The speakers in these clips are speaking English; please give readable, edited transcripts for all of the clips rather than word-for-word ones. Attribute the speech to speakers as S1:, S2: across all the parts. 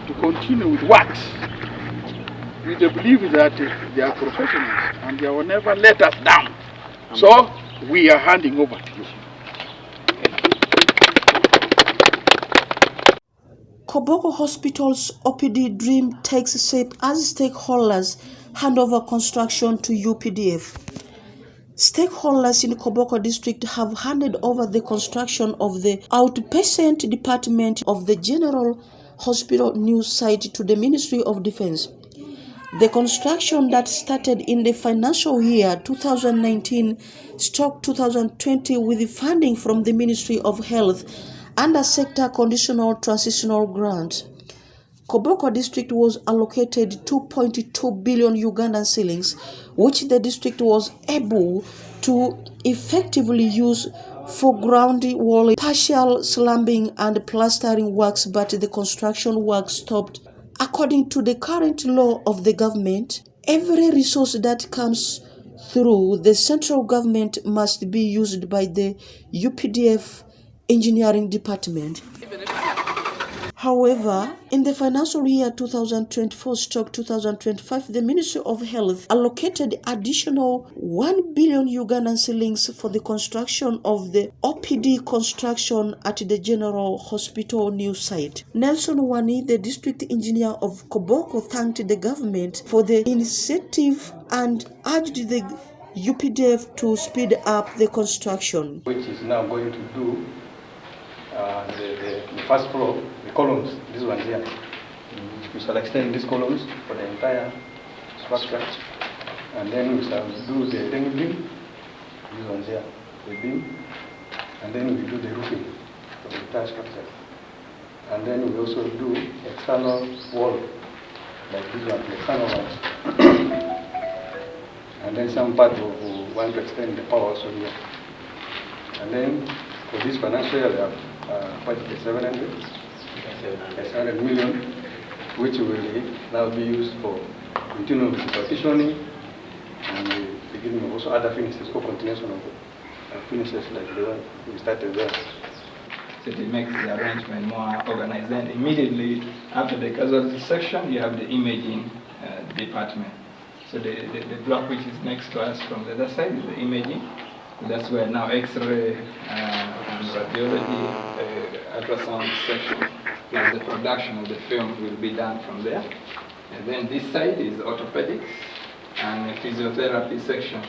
S1: to continue with works. We believe that they are professionals and they will never let us down. So we are handing over to you.
S2: Koboko Hospital's OPD dream takes shape as stakeholders hand over construction to UPDF. Stakeholders in Koboko district have handed over the construction of the outpatient department of the General Hospital new site to the Ministry of Defense. The construction that started in the financial year 2019-2020 with funding from the Ministry of Health under sector conditional transitional grant. Koboko district was allocated 2.2 billion Ugandan shillings, which the district was able to effectively use for ground wall, partial slumbing and plastering works, but the construction work stopped. According to the current law of the government, every resource that comes through the central government must be used by the UPDF engineering department. However, in the financial year 2024-2025, the Ministry of Health allocated additional 1 billion Ugandan shillings for the construction of the OPD construction at the General Hospital new site. Nelson Wani, the district engineer of Koboko, thanked the government for the initiative and urged the UPDF to speed up the construction.
S3: Which is now going to do the first floor, the columns, this one here. We shall extend these columns for the entire structure. And then we shall do the ring beam, this one here, the beam. And then we do the roofing for the entire structure. And then we also do external wall, like this one, the external ones. And then some part we want to extend the power also here. And then for this financial year, we have budgeted 700 million, which will now be used for continuing partitioning and the beginning of also other finishes for continuation of finishes like the one we started there.
S4: So it makes the arrangement more organized. Then immediately after the casualty section, you have the imaging department. So the block which is next to us from the other side is the imaging. That's where now X-ray and radiology, ultrasound section, plus the production of the film will be done from there. And then this side is orthopedics and physiotherapy section,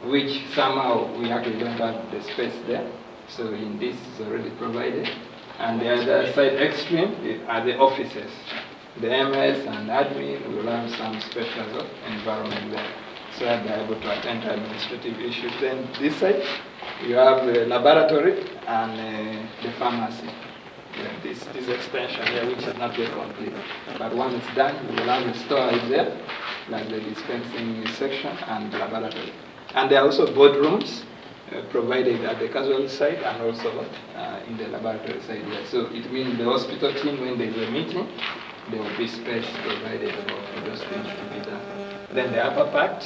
S4: which somehow we actually don't have the space there. So in this is already provided. And the other side extreme are the offices. The MS and admin will have some special environment there, so that they're able to attend to administrative issues. Then this side, you have the laboratory and the pharmacy. This extension here, which is not yet complete. But when it's done, we will have the storage there, like the dispensing section and laboratory. And there are also boardrooms provided at the casualty side and also in the laboratory side there. So it means the hospital team, when there's a meeting, there will be space provided for those things to be done. Then the upper part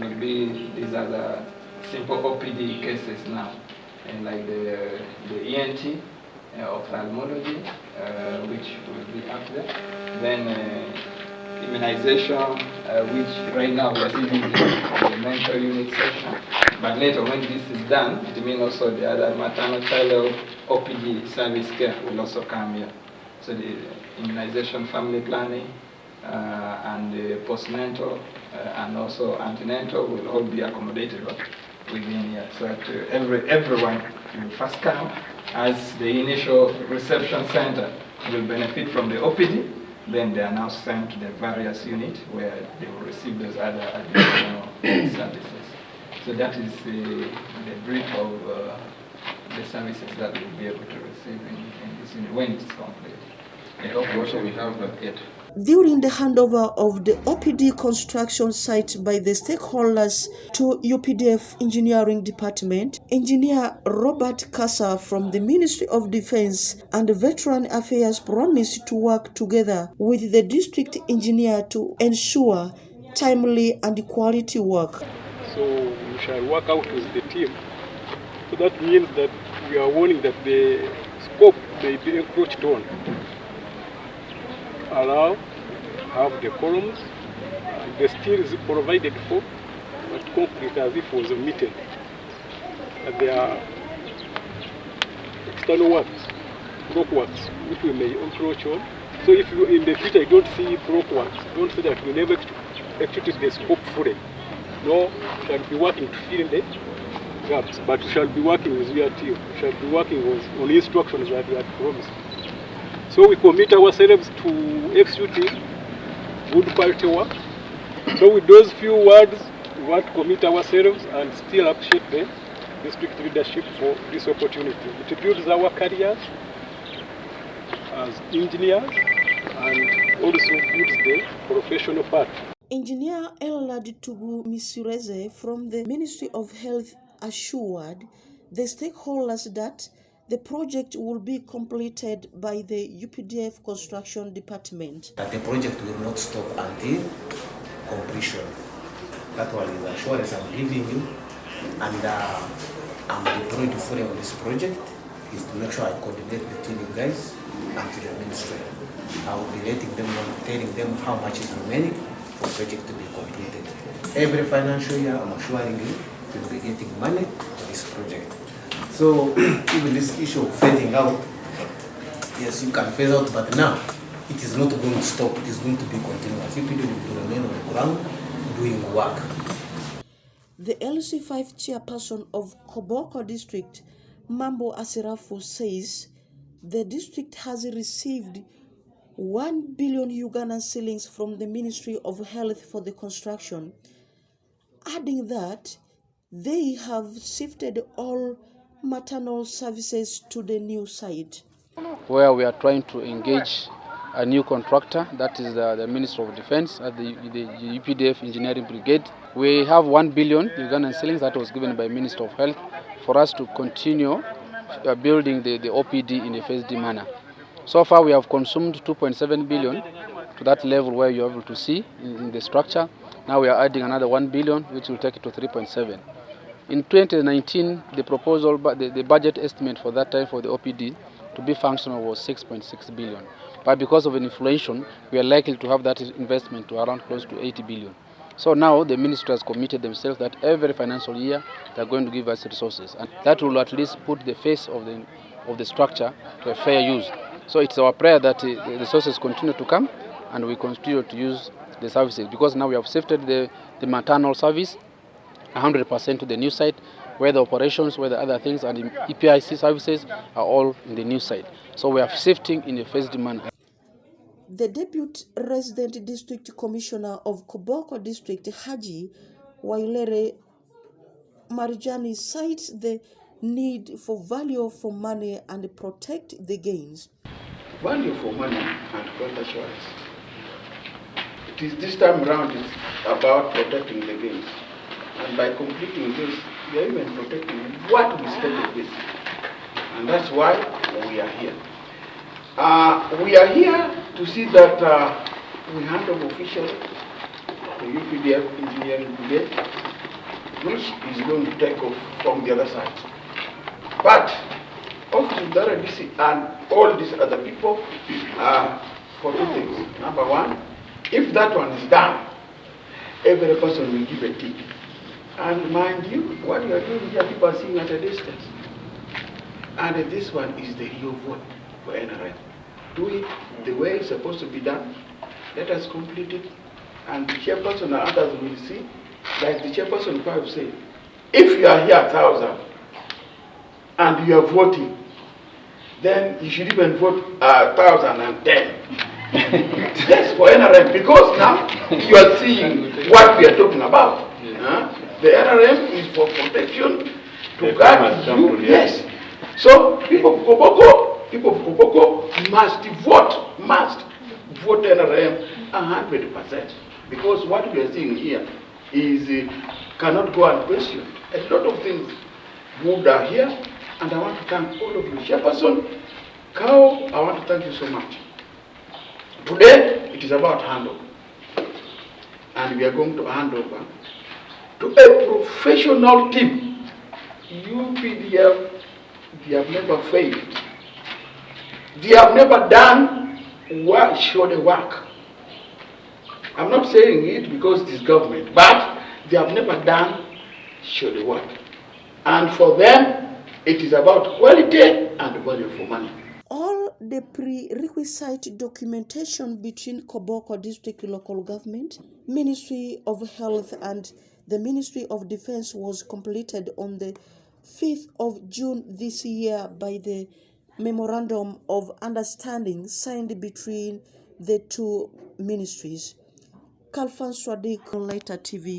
S4: will be, these are the simple OPD cases now, and like the ENT, ophthalmology, which will be up there. Then immunization, which right now we are seeing the mental unit section. But later when this is done, it means also the other maternal child OPD service care will also come here. So the immunization, family planning, and the postnatal and also antenatal will all be accommodated within here. So that everyone will first come as the initial reception center will benefit from the OPD. Then they are now sent to the various units where they will receive those other additional services. So that is the brief of the services that we'll be able to receive in this unit when it's complete. Also we have it.
S2: During the handover of the OPD construction site by the stakeholders to UPDF Engineering Department, Engineer Robert Kassa from the Ministry of Defense and Veteran Affairs promised to work together with the district engineer to ensure timely and quality work.
S5: So we shall work out with the team. So that means that we are warning that the scope may be encroached on. allow, have the columns, the steel is provided for, but concrete as if was omitted. There are external works, block works, which we may encroach on. So if you, in the future you don't see block works, don't say that we never executed the scope fully. No, we shall be working to fill the gaps, but we shall be working with your team. We shall be working on instructions that we had promised. So we commit ourselves to executing good quality work. So with those few words, we want to commit ourselves and still appreciate the district leadership for this opportunity. It builds our careers as engineers and also builds the professional part.
S2: Engineer Elad Tugu Misureze from the Ministry of Health assured the stakeholders that the project will be completed by the UPDF Construction Department.
S6: That the project will not stop until completion. That one is the assurance I'm giving you, and I'm deployed fully on this project is to make sure I coordinate between you guys and to the ministry. I will be letting them know, telling them how much is remaining for the project to be completed. Every financial year, I'm assuring you, we'll be getting money for this project. So even this issue of fading out, yes, you can phase out, but now it is not going to stop. It is going to be continuous. UPD will remain on the ground doing work.
S2: The LC5 chairperson of Koboko district, Mambo Asirafu, says the district has received 1 billion Ugandan shillings from the Ministry of Health for the construction, adding that they have shifted all maternal services to the new site.
S7: Where we are trying to engage a new contractor, that is the Minister of Defense at the UPDF Engineering Brigade. We have 1 billion Ugandan shillings that was given by Minister of Health for us to continue building the OPD in a phased manner. So far we have consumed 2.7 billion to that level where you're able to see in the structure. Now we are adding another 1 billion, which will take it to 3.7. In 2019, the proposal, the budget estimate for that time for the OPD to be functional was 6.6 billion. But because of inflation, we are likely to have that investment to around close to 80 billion. So now the ministry has committed themselves that every financial year they are going to give us resources, and that will at least put the face of the structure to a fair use. So it's our prayer that the resources continue to come and we continue to use the services, because now we have shifted the maternal service 100% to the new site, where the operations, where the other things and the EPIC services are all in the new site. So we are shifting in a phased manner.
S2: The Deputy Resident District Commissioner of Koboko District, Haji Wailere Marjani, cites the need for value for money and protect the gains.
S1: Value for money and quality assurance. It is this time around it's about protecting the gains. And by completing this, we are even protecting what we started with. And that's why we are here. We are here to see that we hand over officially the UPDF Engineering Brigade, which is going to take off from the other side. But Office of the RDC and all these other people for two things. Number one, if that one is done, every person will give a tip. And mind you, what you are doing here, people are seeing at a distance. And this one is the real vote for NRM. Do it the way it's supposed to be done. Let us complete it. And the chairperson and others will see, like the chairperson will say, if you are here 1,000 and you are voting, then you should even vote 1,010. Yes, for NRM, because now you are seeing what we are talking about. The NRM is for protection, to guard you. Yes. So people of Koboko must vote NRM 100%. Because what we are seeing here is cannot go unquestioned. A lot of things moved are here, and I want to thank all of you. Chairperson Kao, I want to thank you so much. Today, it is about handover. And we are going to hand over to a professional team. UPDF, they have never failed. They have never done show the work. I'm not saying it because it is government, but they have never done show the work. And for them, it is about quality and value for money.
S2: All the prerequisite documentation between Koboko District Local Government, Ministry of Health and the Ministry of Defense was completed on the 5th of June this year by the Memorandum of Understanding signed between the two ministries. Kalfan Swadik, Lighter TV.